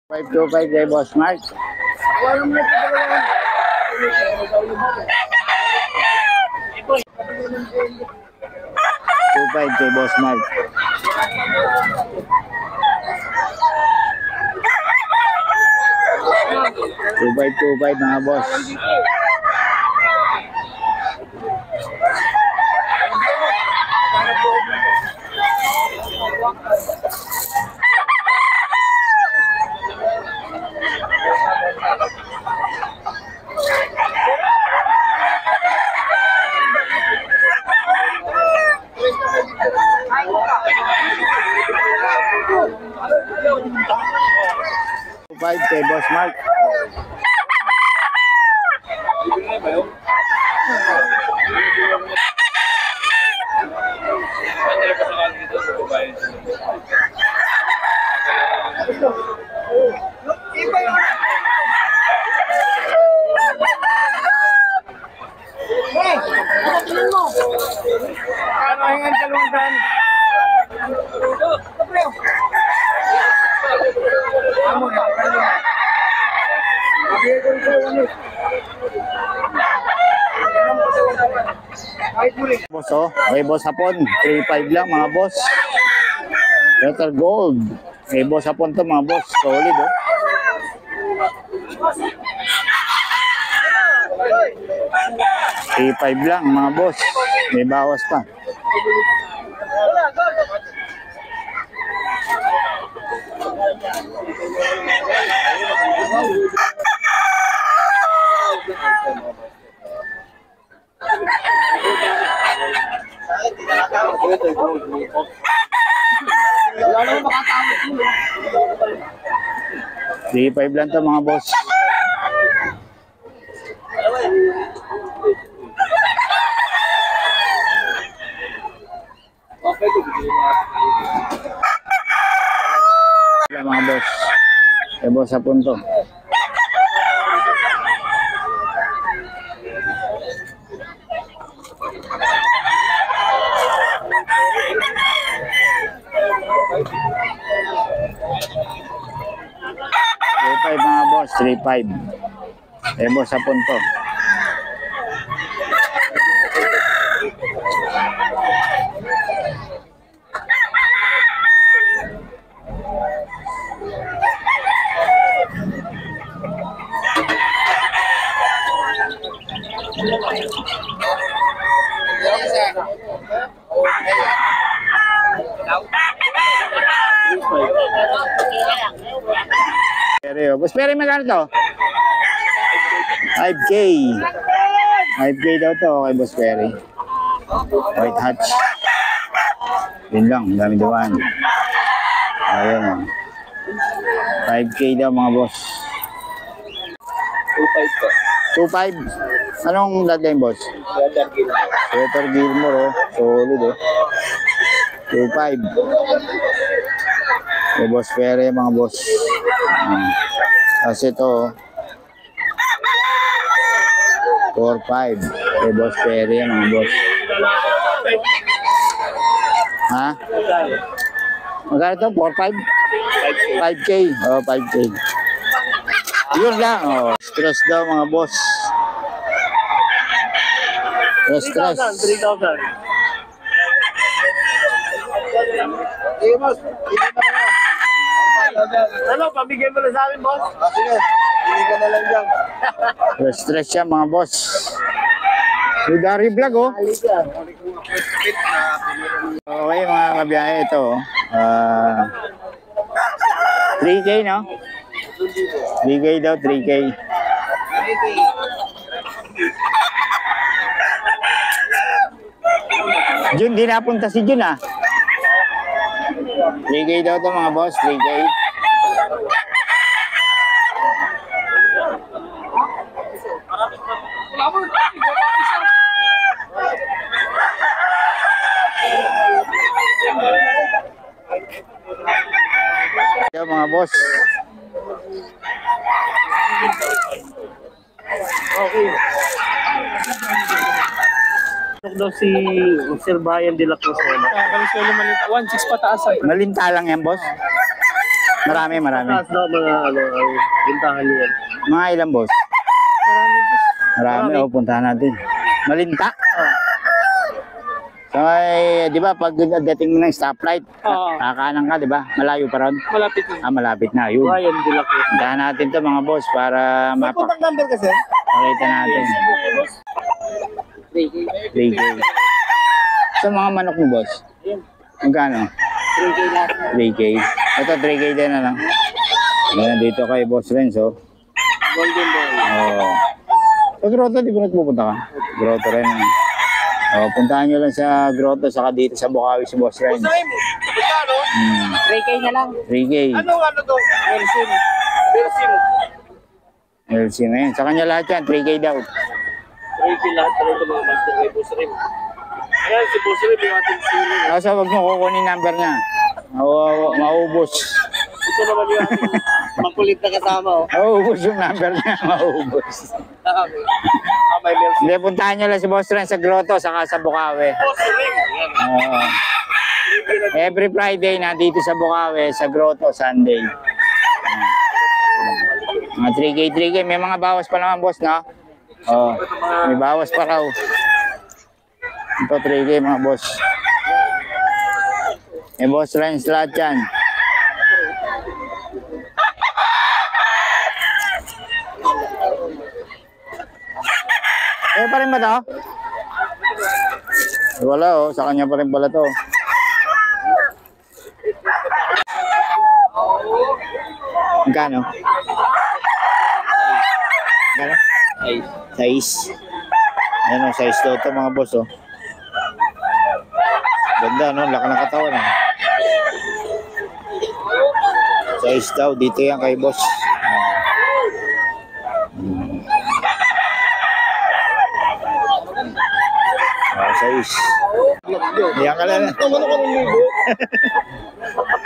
525 kay Boss Mark. 25 kay Boss Mark. 2525 mga boss. Five kay Boss Mark. Boss, oh, kay Boss Hapon, 3.5 lang mga boss. Letter gold. Kay Boss Hapon to mga boss, solid oh. $3.5 lang mga boss. May bawas pa. $3.5 lang to mga boss. Mga boss. Kay Boss Hapon to. Mga boss, 3.5. Eh, Boss Hapon to. Boss Perry, magkano to? 5K. 5K daw to kay Boss Perry. White hatch. Yun lang, dami duwan. Ayan. 5K daw mga boss. 2.5 po. 2.5? Anong bloodline boss? Letter Gilmore, oh. Solid oh. 2.5. Kay Boss Perry mga boss. Kasi ito 4.5 kay Boss Perry mga boss. Ha? Magkano ito? 4.5? 5K? Oh, 5K. Yun lang. Oh. Stress daw mga boss. Stress. 3,000. Ano, pabigyan mo na sa amin, boss? Sige, bigyan na lang dyan. Stress siya mga boss. Dari vlog oh. Okay mga kabiyahe, ito 3K no? 3K daw, 3K. Jun, di napunta si Jun ah. 3K daw to mga boss, 3K. Mga boss. Okay. Daw si Sir Brian de la Cruz. Kaya kami sila malinta. 1.6 pataas. Malinta lang yan boss. Marami. Taas daw mga ano, ang bintahan niyan. Mga ilang boss? Marami boss. Marami, Marami. puntahan natin. Malinta. Oh. So, di ba, pag dating mo ng stoplight, Oo. kakanan ka, di ba? Malayo pa ron. Malapit na. Malapit na, yun. Ryan Bulacro. Puntahan natin to mga boss para May contact number kasi? mapakita natin. 3K. Sa mga manok mo, boss? Magkano? 3K lahat. 3K. Ito, 3K din na lang. Ayan, dito kay Boss Renzo. Golden Boy. Oo. Sa grotto, di ba nagpupunta ka? Grotto rin. Puntahan nyo lang sa grotto, saka dito sa Bukawi si Boss Renzo. Sa'yo mo. Magkano? 3K na lang. 3K. Anong ano to? Melsim. Melsim. LC na yun. Sa kanya lahat yan, 3K daw. 3K lahat. Talaga mga master kay Boss Rim. Ayan, si Boss Rim yung ating sili. Kasi wag mo kukunin number niya. Maubos. Ito naman yung ating makulit na kasama. Oh. Maubos yung number niya. Maubos. May Melsim. Hindi, puntahan nyo lang si Boss Renzo sa grotto, saka sa Bukawi. Boss Rim. Ayan. Oo. Every Friday na dito sa Bukawi, sa grotto, Sunday. Mga 3K. May mga bawas pa naman, boss, no? Oh, may bawas pa raw. Ito, 3K, mga boss. May Boss Renz lahat yan. Pa rin ba to? Wala, oh. Sa kanya pa rin pala to. Magkano? Magkano? Size. Ayan o, size daw ito mga boss, oh. Ganda, no? Laki ng katawan, eh. Size daw, dito yan kay boss. Size. Diyan ka lang.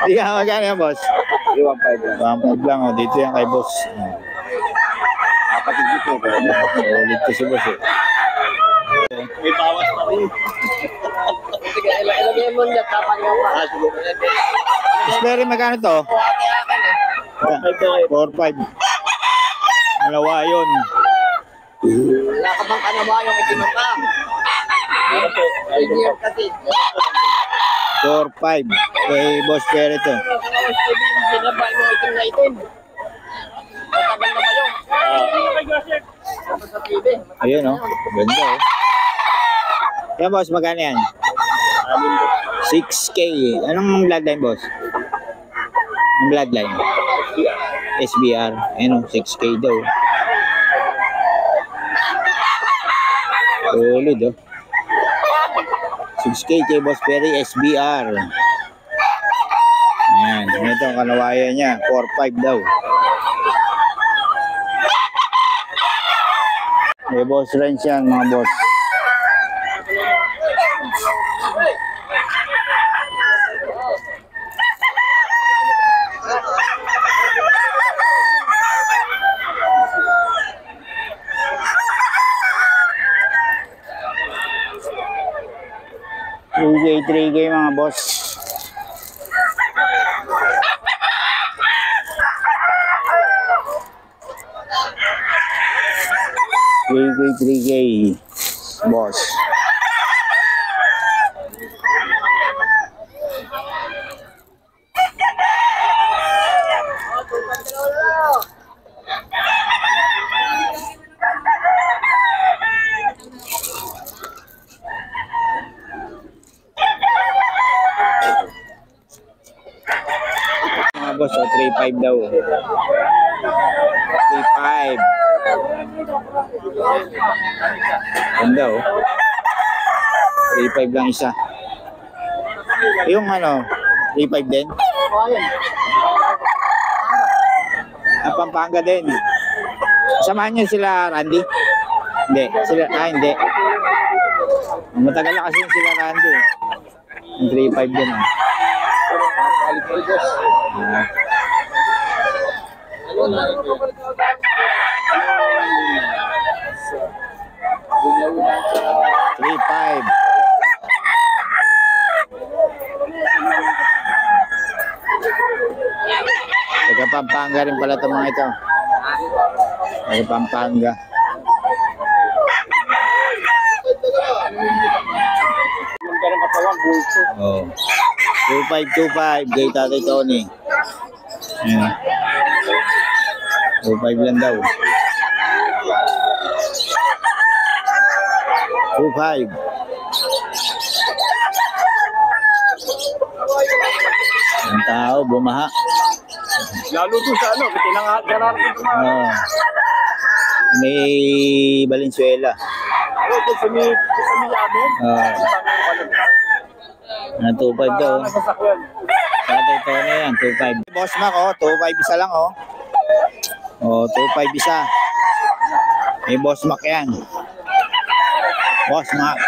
Diyan ka magkano yan, boss? 1.5 lang. 1.5 lang, oh. Dito yan kay boss. Kapatid dito. Ulit to si boss, eh. May bawas pa rin. Sige, ilagay mo niya. Tapang yung pa. Strawberry, magkano to? 4.5. Malawa yun. Wala ka bang kanaba yung itinong ka? Engineer kasi. 4.5. Kay Boss Perry to. Ginaba yung itim na itim. Matagal na ba yun? Sa TV. Ayun, oh. Ganda, oh. Yan, boss, magkano yan? 6K. Anong bloodline, boss? Ang bloodline? SBR. Ayun, oh. 6K daw. Solid, oh. 6K kay Boss Perry, SBR. Ayan. Ito ang kanawayan niya. 4.5 daw. May Boss Renz yan, mga boss. Three K mga boss. Three K boss. Mga boss, oh, 3.5 daw. 3.5. Ganda, oh. 3.5 lang isa. Yung ano, 3.5 din? Ang Pampanga din. Samahan niyo sila, Randy? Hindi. Hindi. Matagal na kasi sila, Randy. Yung 3.5 din, oh. Three five. Pampanga rin pala itong mga ito. Taga Pampanga. Yung ganang katawan, bulso. Oh. 2525 kay Tatay Tony. Ayan. 25 lang daw. 25. Ang tao, bumaha. Lalo doon sa ano, tinangat ito mga. Oh. May Valenzuela. Ito sa may amin. Oh. Ang 25 daw. Nasasakyan. Tatay Tony yan, 25. Boss Mac, oh, 25 isa lang, oh. Oh, 25 isa. May Boss Mac yan. Boss Mac.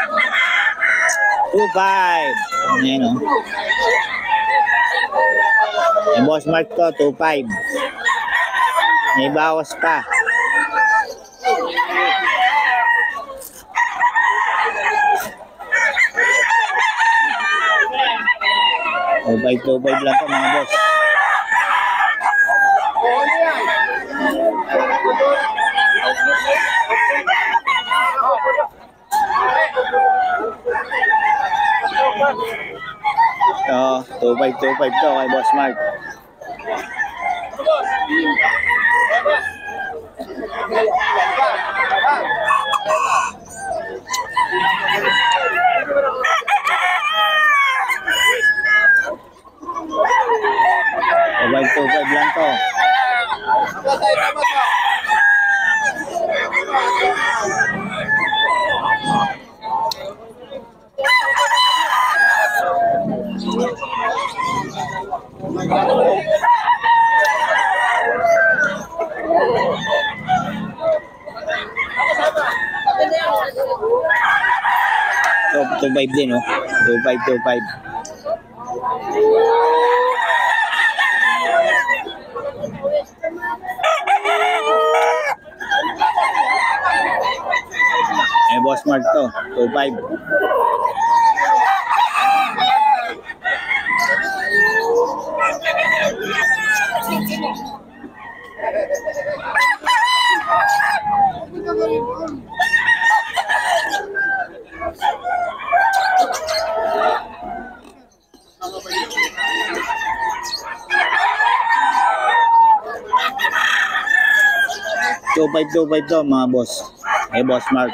25. Ano yan, oh. May Boss Mark to, 25. May bawas pa. Oh, 525 lang po mga boss. Oh, 2525 to kay Boss Mark. Oh, 525 lang to. So, 25 din, oh. 2525. Eh, Boss Mark to, 25. Two five to mga boss. Eh, Boss Mark.